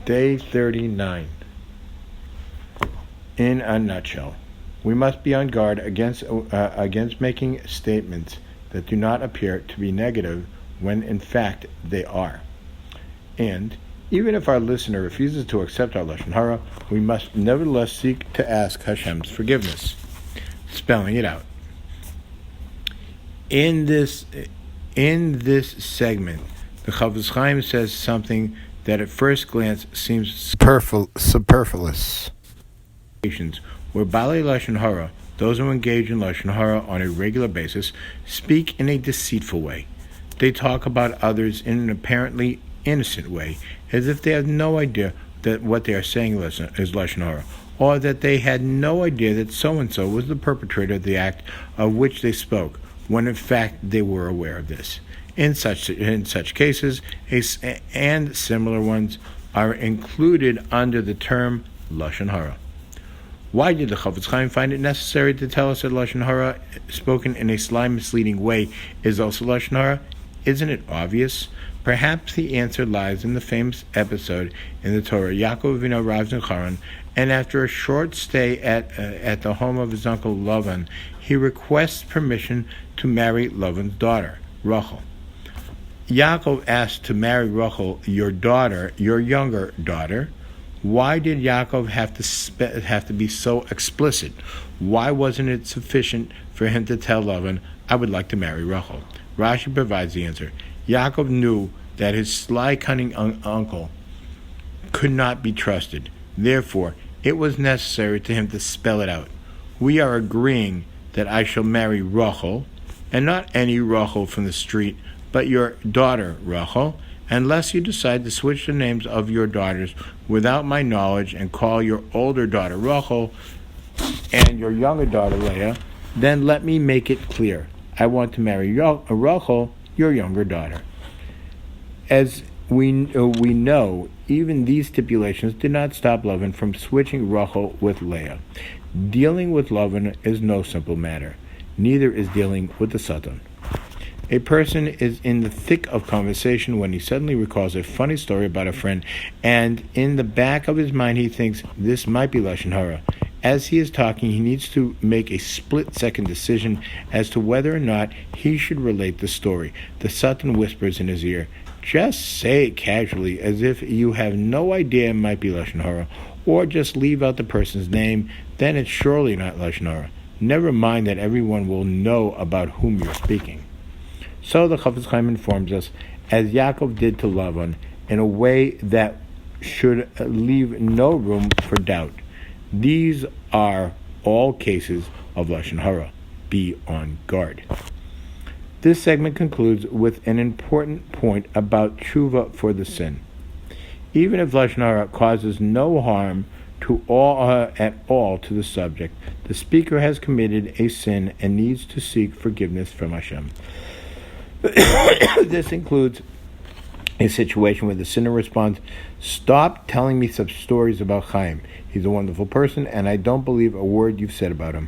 Day 39. In a nutshell, we must be on guard against making statements that do not appear to be negative when in fact they are. And even if our listener refuses to accept our Loshon Hara, we must nevertheless seek to ask Hashem's forgiveness. Spelling it out. In this segment, the Chofetz Chaim says something that at first glance seems superfluous. Where Balei Loshon Hara, those who engage in Loshon Hara on a regular basis, speak in a deceitful way. They talk about others in an apparently innocent way, as if they have no idea that what they are saying is Loshon Hara, or that they had no idea that so-and-so was the perpetrator of the act of which they spoke, when in fact they were aware of this. In such cases, and similar ones, are included under the term Loshon Hara. Why did the Chofetz Chaim find it necessary to tell us that Loshon Hara, spoken in a sly, misleading way, is also Loshon Hara? Isn't it obvious? Perhaps the answer lies in the famous episode in the Torah. Yaakov Avinu arrives in Haran, and after a short stay at the home of his uncle Lavan, he requests permission to marry Lavan's daughter, Rachel. Yaakov asked to marry Rachel, your younger daughter. Why did Yaakov have to be so explicit? Why wasn't it sufficient for him to tell Lavan, I would like to marry Rachel? Rashi provides the answer. Yaakov knew that his sly, cunning uncle could not be trusted. Therefore, it was necessary to him to spell it out. We are agreeing that I shall marry Rachel, and not any Rachel from the street, but your daughter, Rachel, unless you decide to switch the names of your daughters without my knowledge and call your older daughter Rachel and your younger daughter Leah, then let me make it clear. I want to marry Rachel, your younger daughter. As we know, even these stipulations did not stop Lavan from switching Rachel with Leah. Dealing with Lavan is no simple matter. Neither is dealing with the Satan. A person is in the thick of conversation when he suddenly recalls a funny story about a friend, and in the back of his mind he thinks this might be Loshon Hara. As he is talking, he needs to make a split-second decision as to whether or not he should relate the story. The Satan whispers in his ear, just say it casually as if you have no idea it might be Loshon Hara, or just leave out the person's name, then it's surely not Loshon Hara. Never mind that everyone will know about whom you're speaking. So the Chofetz Chaim informs us, as Yaakov did to Lavan, in a way that should leave no room for doubt. These are all cases of Loshon Hara. Be on guard. This segment concludes with an important point about tshuva for the sin. Even if Loshon Hara causes no harm at all to the subject, the speaker has committed a sin and needs to seek forgiveness from Hashem. This includes a situation where the sinner responds, stop telling me such stories about Chaim. He's a wonderful person, and I don't believe a word you've said about him.